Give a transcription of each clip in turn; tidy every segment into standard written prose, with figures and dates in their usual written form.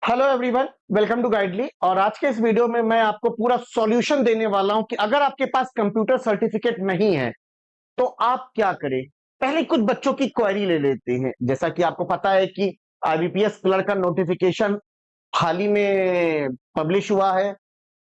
Hello everyone, welcome to Guidely. और आज के इस वीडियो में मैं आपको पूरा सॉल्यूशन देने वाला हूं कि अगर आपके पास कंप्यूटर सर्टिफिकेट नहीं है तो आप क्या करें। पहले कुछ बच्चों की क्वेरी ले लेते हैं। जैसा कि आपको पता है कि आईबीपीएस क्लर्क का नोटिफिकेशन हाल ही में पब्लिश हुआ है।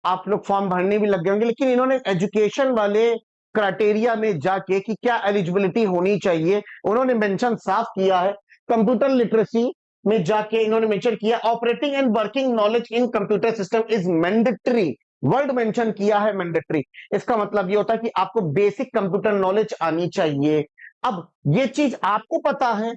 आप लोग फॉर्म भरने भी लग गए होंगे, लेकिन इन्होंने एजुकेशन वाले क्राइटेरिया में जाके कि क्या एलिजिबिलिटी होनी चाहिए, उन्होंने मेंशन साफ किया है। कंप्यूटर लिटरेसी में जाके इन्होंने मेंशन किया operating and working knowledge in computer system is mandatory. Word mention किया है मैंडेटरी। इसका मतलब ये होता है कि आपको बेसिक कंप्यूटर नॉलेज आनी चाहिए। अब ये चीज आपको पता है,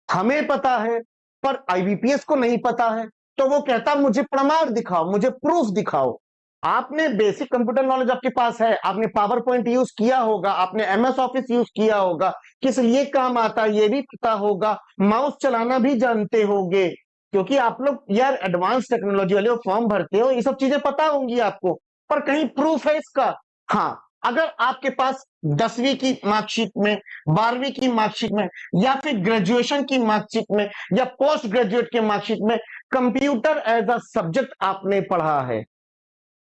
हमें पता है, पर आईबीपीएस को नहीं पता है। तो वो कहता मुझे प्रमाण दिखाओ, मुझे प्रूफ दिखाओ। आपने बेसिक कंप्यूटर नॉलेज आपके पास है, आपने पावर पॉइंट यूज किया होगा, आपने एमएस ऑफिस यूज किया होगा, किस लिए काम आता है ये भी पता होगा, माउस चलाना भी जानते होंगे, क्योंकि आप लोग यार एडवांस टेक्नोलॉजी वाले फॉर्म भरते हो, ये सब चीजें पता होंगी आपको। पर कहीं प्रूफ है इसका? हाँ, अगर आपके पास 10वीं की मार्कशीट में, 12वीं की मार्कशीट में, या फिर ग्रेजुएशन की मार्कशीट में, या पोस्ट ग्रेजुएट के मार्कशीट में कंप्यूटर एज अ सब्जेक्ट आपने पढ़ा है,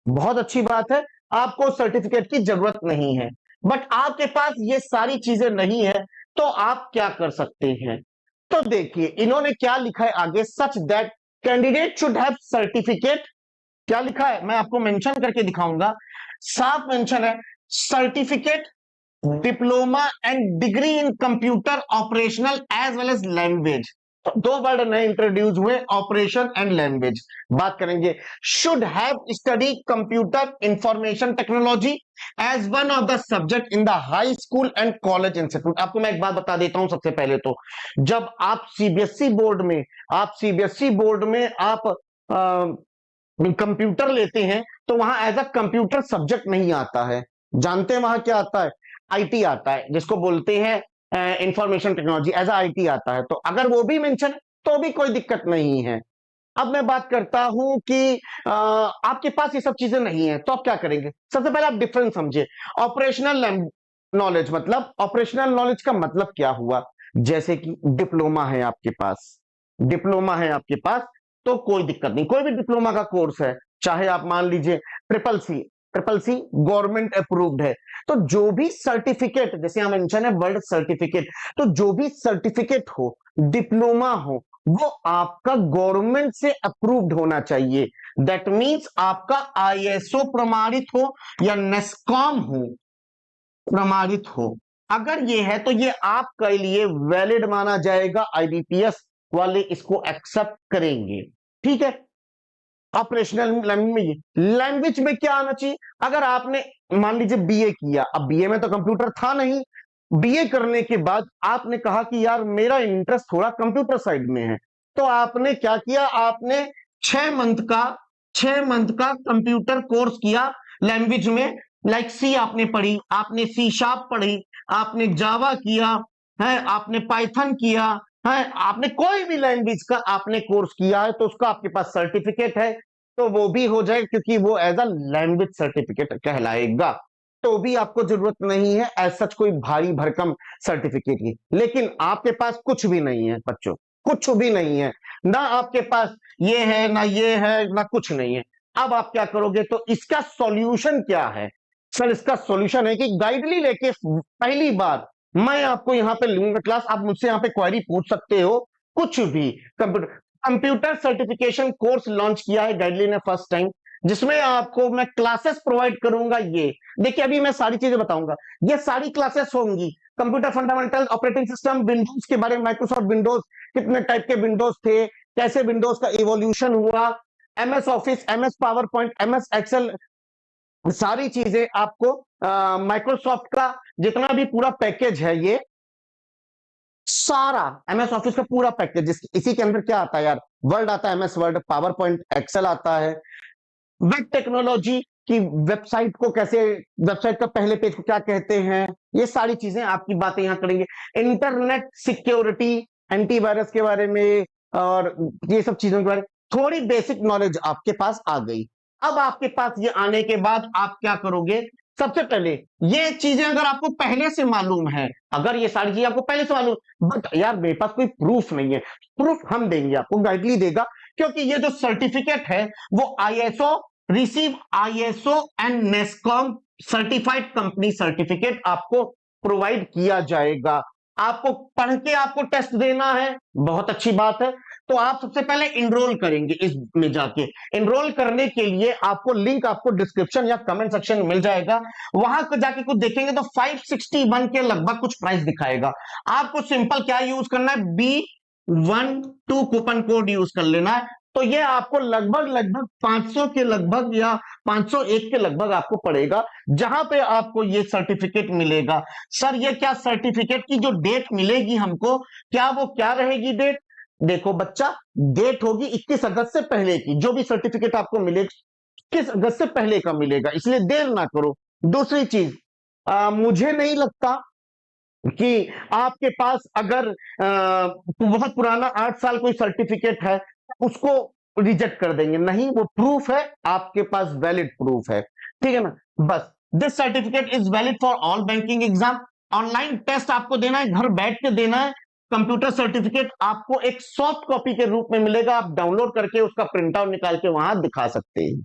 बहुत अच्छी बात है, आपको सर्टिफिकेट की जरूरत नहीं है। बट आपके पास ये सारी चीजें नहीं है, तो आप क्या कर सकते हैं? तो देखिए इन्होंने क्या लिखा है आगे, such that candidate should have certificate. क्या लिखा है मैं आपको मेंशन करके दिखाऊंगा। साफ मेंशन है, certificate, diploma and degree in computer operational as well as language. तो दो वर्ड नए इंट्रोड्यूस हुए, ऑपरेशन एंड लैंग्वेज। बात करेंगे, should have study computer information technology as one of the subject in the high school and college institute. आपको मैं एक बात बता देता हूं सबसे पहले तो, जब आप सीबीएसई बोर्ड में, आप कंप्यूटर लेते हैं तो वहां एज अ कंप्यूटर सब्जेक्ट नहीं आता है। जानते हैं वहां क्या आता है? आईटी आता है, जिसको बोलते हैं information technology, as a IT आता है। तो अगर वो भी मेंशन तो भी कोई दिक्कत नहीं है। अब मैं बात करता हूं कि आपके पास ये सब चीजें नहीं है तो आप क्या करेंगे। सबसे पहले आप डिफरेंस समझिए। ऑपरेशनल नॉलेज मतलब, ऑपरेशनल नॉलेज का मतलब क्या हुआ? जैसे कि डिप्लोमा है आपके पास, डिप्लोमा है आपके पास, तो कोई दिक्कत नहीं, कोई भी डिप्लोमा का कोर्स है, चाहे आप मान लीजिए triple C, triple C government approved है। तो जो भी सर्टिफिकेट, जैसे हम मेंशन है वर्ड सर्टिफिकेट, तो जो भी सर्टिफिकेट हो, डिप्लोमा हो, वो आपका गवर्नमेंट से अप्रूव्ड होना चाहिए। दैट मींस आपका आईएसओ प्रमाणित हो या नेस्कॉम हो प्रमाणित हो। अगर ये है तो ये आपके लिए वैलिड माना जाएगा, आईबीपीएस वाले इसको एक्सेप्ट करेंगे। ठीक है। ऑपरेशनल लैंग्वेज, लैंग्वेज में क्या आना चाहिए? अगर आपने मान लीजिए बीए किया, अब बीए में तो कंप्यूटर था नहीं, बीए करने के बाद आपने कहा कि यार मेरा इंटरेस्ट थोड़ा कंप्यूटर साइड में है, तो आपने क्या किया, आपने 6 मंथ का 6 मंथ का कंप्यूटर कोर्स किया लैंग्वेज में। लाइक सी आपने पढ़ी, आपने सी शार्प पढ़ी, आपने जावा किया है, आपने पाइथन किया है, आपने कोई भी लैंग्वेज का आपने कोर्स किया है, तो उसका आपके पास सर्टिफिकेट है, तो वो भी हो जाएगा, क्योंकि वो एज अ लैंग्वेज सर्टिफिकेट कहलाएगा। तो भी आपको जरूरत नहीं है एज सच कोई भारी भरकम सर्टिफिकेट की। लेकिन आपके पास कुछ भी नहीं है बच्चों, कुछ भी नहीं है, ना आपके पास ये है, ना ये है, ना कुछ नहीं है। अब आप क्या करोगे? तो इसका सॉल्यूशन क्या है? सर इसका सॉल्यूशन है कि गाइडली लेके पहली बार मैं आपको यहाँ पे लूंगा क्लास, आप मुझसे यहाँ पे क्वेरी पूछ सकते हो, कुछ भी। Computer computer certification course launch किया है गाइडली ने फर्स्ट टाइम, जिसमें आपको मैं क्लासेस प्रोवाइड करूंगा। ये देखिए, अभी मैं सारी चीजें बताऊंगा, ये सारी क्लासेस होंगी। Computer fundamental, operating system, Windows के बारे में, माइक्रोसॉफ्ट विंडोज, कितने टाइप के विंडोज थे, कैसे विंडोज का इवोल्यूशन हुआ, MS Office, MS PowerPoint, MS Excel, सारी चीजें आपको माइक्रोसॉफ्ट का जितना भी पूरा पैकेज है, ये सारा एमएस ऑफिस का पूरा पैकेज, इसी के अंदर क्या आता है यार, वर्ड आता है, MS Word, PowerPoint, Excel आता है, वेब टेक्नोलॉजी की वेबसाइट को कैसे, वेबसाइट का पहले पेज को क्या कहते हैं, ये सारी चीजें आपकी बातें यहां करेंगे। इंटरनेट सिक्योरिटी, एंटीवायरस के बारे में, और ये सब चीजों के बारे में थोड़ी बेसिक नॉलेज आपके पास आ गई। अब आपके पास ये आने के बाद आप क्या करोगे? सबसे पहले ये चीजें अगर आपको पहले से मालूम है, अगर ये सारी चीजें आपको पहले से मालूम, बट यार मेरे पास कोई प्रूफ नहीं है, प्रूफ हम देंगे आपको, गाइडली देगा, क्योंकि ये जो सर्टिफिकेट है वो ISO receive ISO and NASSCOM certified company certificate आपको प्रोवाइड किया जाएगा। आपको पढ़ के आपको टेस्ट देना है, बहुत अच्छी बात है। तो आप सबसे पहले इनरोल करेंगे इस में जाके। इनरोल करने के लिए आपको लिंक आपको डिस्क्रिप्शन या कमेंट सेक्शन में मिल जाएगा, वहां को जाके कुछ देखेंगे तो 561 के लगभग कुछ प्राइस दिखाएगा। आपको सिंपल क्या यूज करना है, B12 कूपन कोड यूज कर लेना है। तो ये आपको लगभग लगभग 500 के लगभग या 501 के लगभग आपको पड़ेगा, जहां पे आपको ये सर्टिफिकेट मिलेगा। सर ये क्या सर्टिफिकेट की जो डेट मिलेगी हमको, क्या वो क्या रहेगी डेट? देखो बच्चा, डेट होगी 21 अगस्त से पहले की, जो भी सर्टिफिकेट आपको मिलेगा 21 अगस्त से पहले का मिलेगा, इसलिए देर ना करो। दूसरी चीज, मुझे नहीं लगता कि आपके पास अगर बहुत पुराना 8 साल कोई सर्टिफिकेट है उसको रिजेक्ट कर देंगे, नहीं, वो प्रूफ है, आपके पास वैलिड प्रूफ है, ठीक है ना। बस this certificate is valid for all banking exam. Online test आपको देना है, घर बैठ के देना है। कंप्यूटर सर्टिफिकेट आपको एक सॉफ्ट कॉपी के रूप में मिलेगा, आप डाउनलोड करके उसका प्रिंट आउट निकाल के वहां दिखा सकते हैं।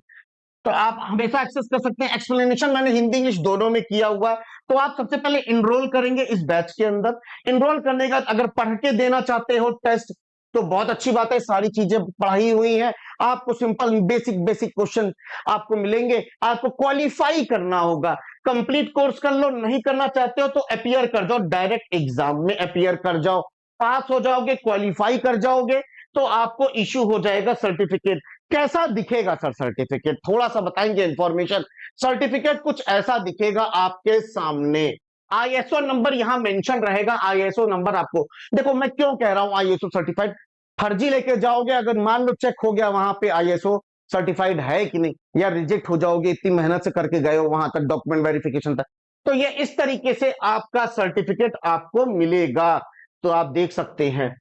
तो आप हमेशा एक्सेस कर सकते हैं। एक्सप्लेनेशन मैंने हिंदी इंग्लिश दोनों में किया हुआ है। तो आप सबसे पहले इनरोल करेंगे इस बैच के अंदर। इनरोल करने के बाद अगर पढ़ के देना चाहते हो टेस्ट तो बहुत अच्छी बात है, सारी चीजें पढ़ाई हुई हैं। आपको सिंपल बेसिक बेसिक क्वेश्चन आपको मिलेंगे, आपको क्वालिफाई करना होगा। कंप्लीट कोर्स कर लो, नहीं करना चाहते हो तो अपीयर कर जाओ, डायरेक्ट एग्जाम में अपीयर कर जाओ, पास हो जाओगे, क्वालिफाई कर जाओगे तो आपको इश्यू हो जाएगा सर्टिफिकेट। कैसा दिखेगा सर सर्टिफिकेट, थोड़ा सा बताएंगे इंफॉर्मेशन। सर्टिफिकेट कुछ ऐसा दिखेगा आपके सामने, आईएसओ नंबर यहां मेंशन रहेगा। आईएसओ नंबर आपको, देखो मैं क्यों कह रहा हूं आईएसओ सर्टिफाइड, फर्जी लेके जाओगे, अगर मान लो चेक हो गया वहां पे आईएसओ सर्टिफाइड है कि नहीं, या रिजेक्ट हो जाओगे, इतनी मेहनत से करके गए हो वहां तक, डॉक्यूमेंट वेरिफिकेशन तक। तो ये इस तरीके से आपका सर्टिफिकेट आपको मिलेगा, तो आप देख सकते हैं,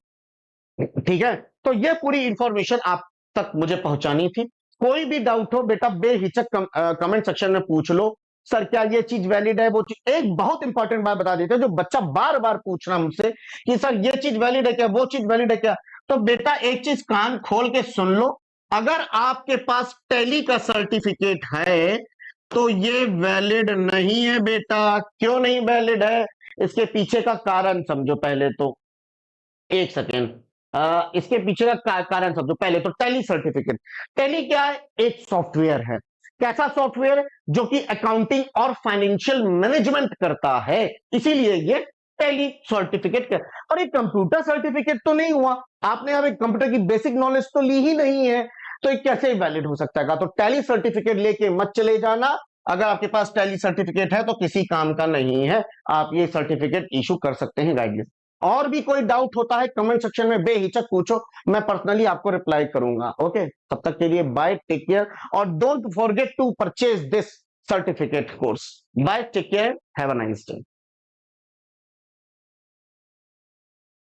ठीक है। तो ये पूरी इंफॉर्मेशन आप तक मुझे पहुंचानी थी। कोई भी डाउट हो बेटा बेहिचक कमेंट सेक्शन में पूछ लो, सर क्या ये चीज वैलिड है, वो चीज। एक बहुत इंपॉर्टेंट बात बता देते हैं, जो बच्चा बार बार पूछना मुझसे कि सर ये चीज वैलिड है क्या, वो चीज वैलिड है क्या, तो बेटा एक चीज कान खोल के सुन लो। अगर आपके पास टैली का सर्टिफिकेट है तो ये वैलिड नहीं है बेटा। क्यों नहीं वैलिड है, इसके पीछे का कारण समझो पहले तो। एक सेकेंड, इसके पीछे का कारण समझो पहले तो। टैली सर्टिफिकेट, टैली क्या है, एक सॉफ्टवेयर है। कैसा सॉफ्टवेयर, जो कि अकाउंटिंग और फाइनेंशियल मैनेजमेंट करता है, इसीलिए ये टैली सर्टिफिकेट। और एक कंप्यूटर सर्टिफिकेट तो नहीं हुआ, आपने अब एक कंप्यूटर की बेसिक नॉलेज तो ली ही नहीं है, तो ये कैसे वैलिड हो सकता है। तो टैली सर्टिफिकेट लेके मत चले जाना। अगर आपके पास टैली सर्टिफिकेट है तो किसी काम का नहीं है, आप ये सर्टिफिकेट इशू कर सकते हैं गाइडलाइन। और भी कोई डाउट होता है कमेंट सेक्शन में बेहिचक पूछो, मैं पर्सनली आपको रिप्लाई करूंगा। ओके, तब तक के लिए बाय, टेक केयर, और don't forget to purchase this certificate course. Bye, take care, have a nice day.